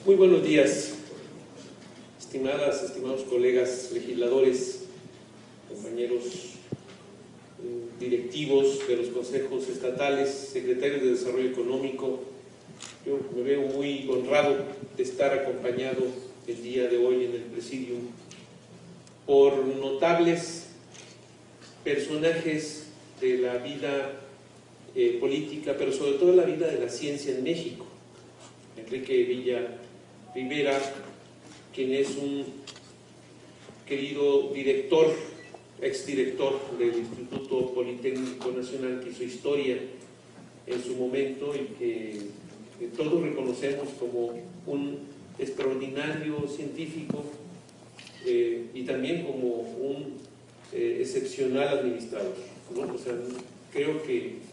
Muy buenos días, estimados colegas legisladores, compañeros directivos de los consejos estatales, secretarios de Desarrollo Económico. Yo me veo muy honrado de estar acompañado el día de hoy en el Presidium por notables personajes de la vida política, pero sobre todo la vida de la ciencia en México. Enrique Villa Rivera, quien es un querido director, exdirector del Instituto Politécnico Nacional, que hizo historia en su momento y que todos reconocemos como un extraordinario científico y también como un excepcional administrador, ¿no? O sea, creo que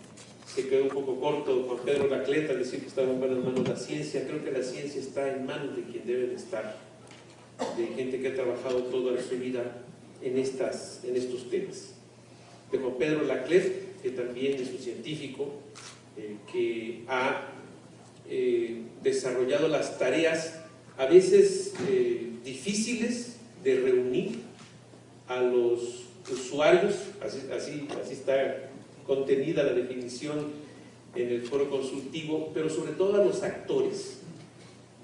se quedó un poco corto Juan Pedro Laclet al decir que estaba en buenas manos la ciencia. Creo que la ciencia está en manos de quien debe de estar, de gente que ha trabajado toda su vida en estos temas. De Juan Pedro Laclet, que también es un científico que ha desarrollado las tareas a veces difíciles de reunir a los usuarios, así está contenida la definición en el foro consultivo, pero sobre todo a los actores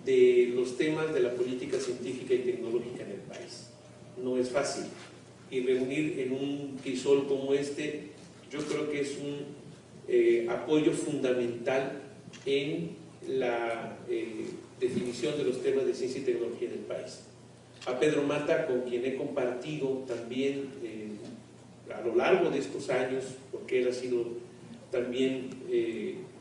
de los temas de la política científica y tecnológica en el país. No es fácil, y reunir en un crisol como este, yo creo que es un apoyo fundamental en la definición de los temas de ciencia y tecnología en el país. A Pedro Mata, con quien he compartido también a lo largo de estos años, porque él ha sido también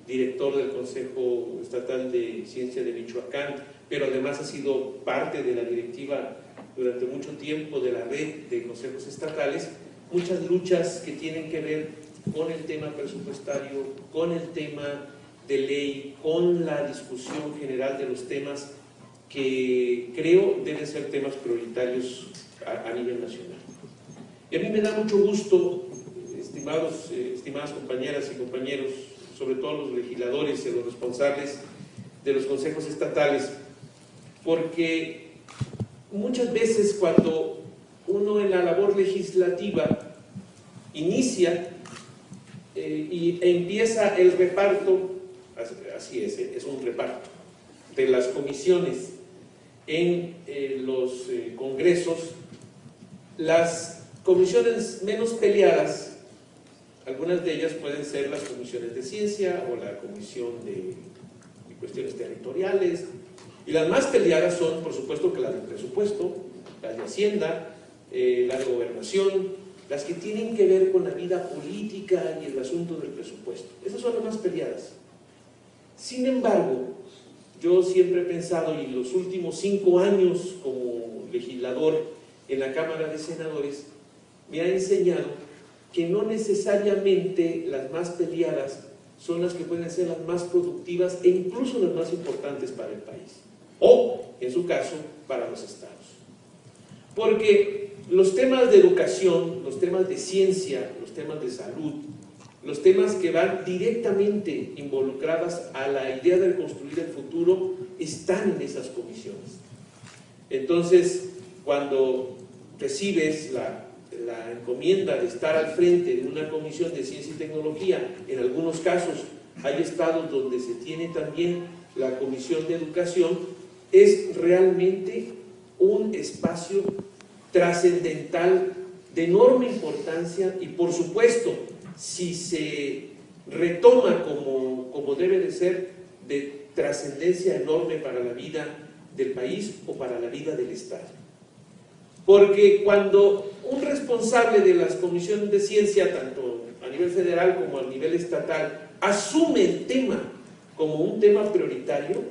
director del Consejo Estatal de Ciencia de Michoacán, pero además ha sido parte de la directiva durante mucho tiempo de la red de consejos estatales. Muchas luchas que tienen que ver con el tema presupuestario, con el tema de ley, con la discusión general de los temas que creo deben ser temas prioritarios a nivel nacional. Y a mí me da mucho gusto, estimadas compañeras y compañeros, sobre todo los legisladores y los responsables de los consejos estatales, porque muchas veces cuando uno en la labor legislativa inicia e empieza el reparto, así es un reparto, de las comisiones en los congresos, las comisiones menos peleadas, algunas de ellas pueden ser las comisiones de ciencia o la comisión de cuestiones territoriales, y las más peleadas son, por supuesto, que las de presupuesto, las de Hacienda, la de Gobernación, las que tienen que ver con la vida política y el asunto del presupuesto. Esas son las más peleadas. Sin embargo, yo siempre he pensado, y los últimos 5 años como legislador en la Cámara de Senadores, me ha enseñado que no necesariamente las más peleadas son las que pueden ser las más productivas e incluso las más importantes para el país, o, en su caso, para los estados. Porque los temas de educación, los temas de ciencia, los temas de salud, los temas que van directamente involucradas a la idea de construir el futuro, están en esas comisiones. Entonces, cuando recibes la encomienda de estar al frente de una comisión de ciencia y tecnología, en algunos casos hay estados donde se tiene también la comisión de educación, es realmente un espacio trascendental de enorme importancia y, por supuesto, si se retoma como debe de ser, de trascendencia enorme para la vida del país o para la vida del Estado. Porque cuando un responsable de las comisiones de ciencia, tanto a nivel federal como a nivel estatal, asume el tema como un tema prioritario,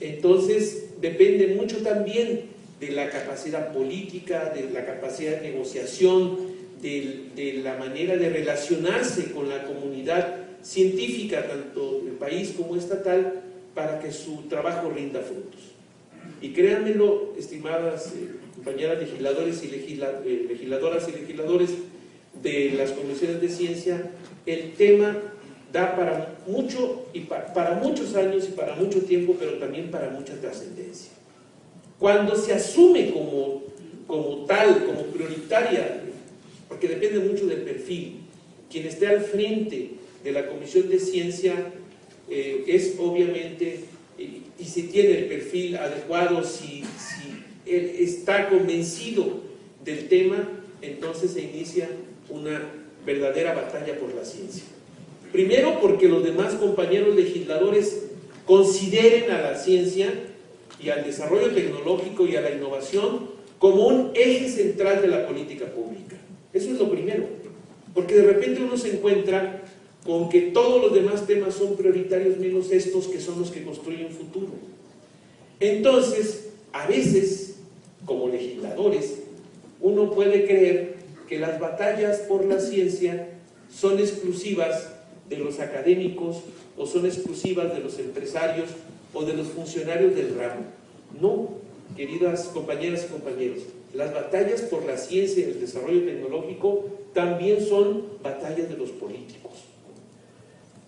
entonces depende mucho también de la capacidad política, de la capacidad de negociación, de la manera de relacionarse con la comunidad científica, tanto del país como estatal, para que su trabajo rinda frutos. Y créanmelo, estimadas compañeras legisladores y legisladoras y legisladores de las comisiones de ciencia, el tema da para mucho, y para muchos años y para mucho tiempo, pero también para mucha trascendencia. Cuando se asume como tal, como prioritaria, porque depende mucho del perfil, quien esté al frente de la Comisión de Ciencia es obviamente, y si tiene el perfil adecuado, si él está convencido del tema, entonces se inicia una verdadera batalla por la ciencia. Primero, porque los demás compañeros legisladores consideren a la ciencia y al desarrollo tecnológico y a la innovación como un eje central de la política pública. Eso es lo primero, porque de repente uno se encuentra con que todos los demás temas son prioritarios menos estos que son los que construyen futuro. Entonces, a veces, como legisladores, uno puede creer que las batallas por la ciencia son exclusivas de los académicos o son exclusivas de los empresarios o de los funcionarios del ramo. No, queridas compañeras y compañeros, las batallas por la ciencia y el desarrollo tecnológico también son batallas de los políticos.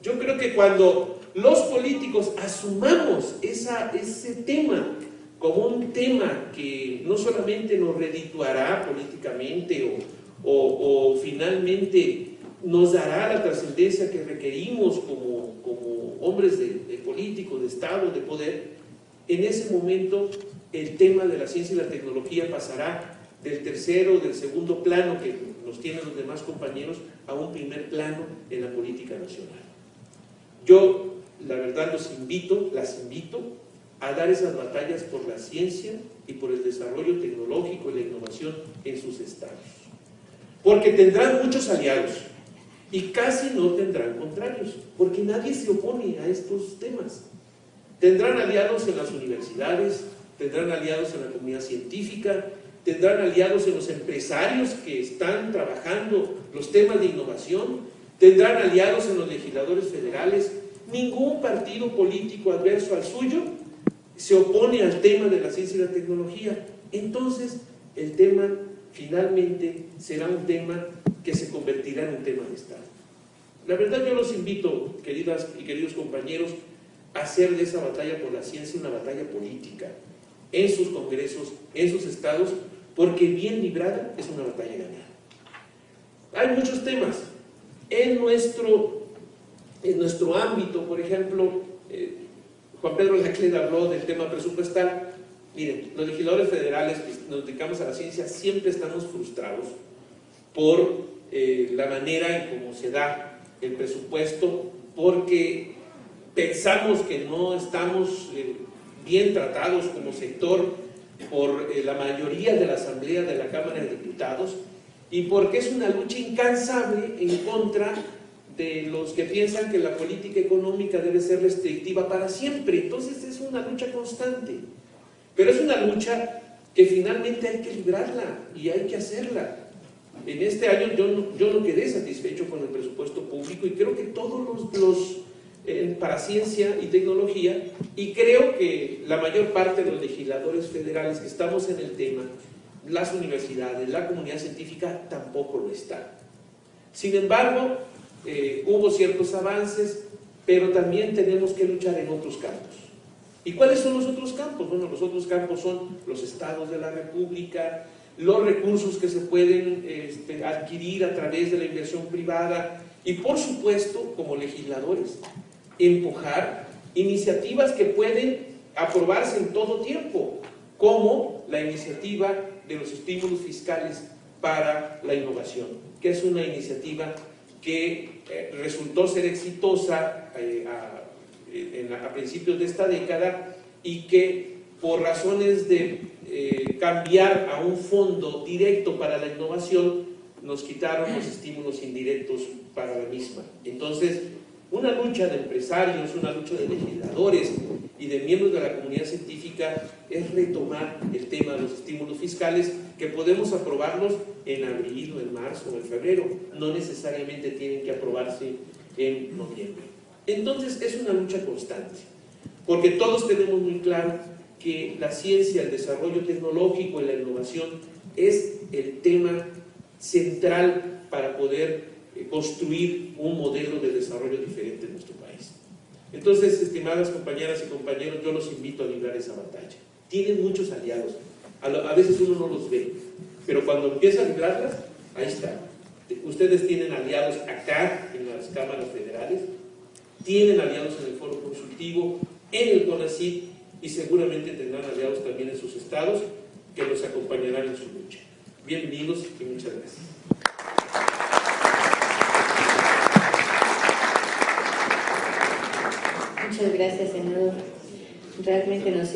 Yo creo que cuando los políticos asumamos ese tema como un tema que no solamente nos redituará políticamente o finalmente nos dará la trascendencia que requerimos como hombres de políticos, de Estado, de poder, en ese momento el tema de la ciencia y la tecnología pasará del tercero o del segundo plano que nos tienen los demás compañeros a un primer plano en la política nacional. Yo, la verdad, las invito a dar esas batallas por la ciencia y por el desarrollo tecnológico y la innovación en sus estados. Porque tendrán muchos aliados y casi no tendrán contrarios, porque nadie se opone a estos temas. Tendrán aliados en las universidades, tendrán aliados en la comunidad científica, tendrán aliados en los empresarios que están trabajando los temas de innovación, tendrán aliados en los legisladores federales. Ningún partido político adverso al suyo se opone al tema de la ciencia y la tecnología. Entonces, el tema finalmente será un tema que se convertirá en un tema de Estado. La verdad, yo los invito, queridas y queridos compañeros, a hacer de esa batalla por la ciencia una batalla política, en sus congresos, en sus estados, porque bien librada es una batalla ganada. Hay muchos temas. En nuestro ámbito, por ejemplo, Juan Pedro Laclede habló del tema presupuestal. Miren, los legisladores federales que nos dedicamos a la ciencia siempre estamos frustrados por la manera en cómo se da el presupuesto, porque pensamos que no estamos bien tratados como sector por la mayoría de la Asamblea de la Cámara de Diputados y porque es una lucha incansable en contra de los que piensan que la política económica debe ser restrictiva para siempre. Entonces es una lucha constante, pero es una lucha que finalmente hay que librarla y hay que hacerla. En este año yo no quedé satisfecho con el presupuesto público y creo que todos los para ciencia y tecnología, y creo que la mayor parte de los legisladores federales que estamos en el tema, las universidades, la comunidad científica, tampoco lo están. Sin embargo, hubo ciertos avances, pero también tenemos que luchar en otros campos. ¿Y cuáles son los otros campos? Bueno, los otros campos son los estados de la República, los recursos que se pueden adquirir a través de la inversión privada y, por supuesto, como legisladores, empujar iniciativas que pueden aprobarse en todo tiempo, como la iniciativa de los estímulos fiscales para la innovación, que es una iniciativa que resultó ser exitosa a principios de esta década y que por razones de cambiar a un fondo directo para la innovación nos quitaron los estímulos indirectos para la misma. Entonces, una lucha de empresarios, una lucha de legisladores y de miembros de la comunidad científica es retomar el tema de los estímulos fiscales, que podemos aprobarlos en abril o en marzo o en febrero, no necesariamente tienen que aprobarse en noviembre. Entonces es una lucha constante, porque todos tenemos muy claro que la ciencia, el desarrollo tecnológico y la innovación es el tema central para poder construir un modelo de desarrollo diferente en nuestro país. Entonces, estimadas compañeras y compañeros, yo los invito a librar esa batalla. Tienen muchos aliados, a veces uno no los ve, pero cuando empieza a librarlas, ahí está. Ustedes tienen aliados acá en las cámaras federales, tienen aliados en el foro consultivo, en el CONACYT, y seguramente tendrán aliados también en sus estados que los acompañarán en su lucha. Bienvenidos y muchas gracias. Muchas gracias, senador. Realmente nos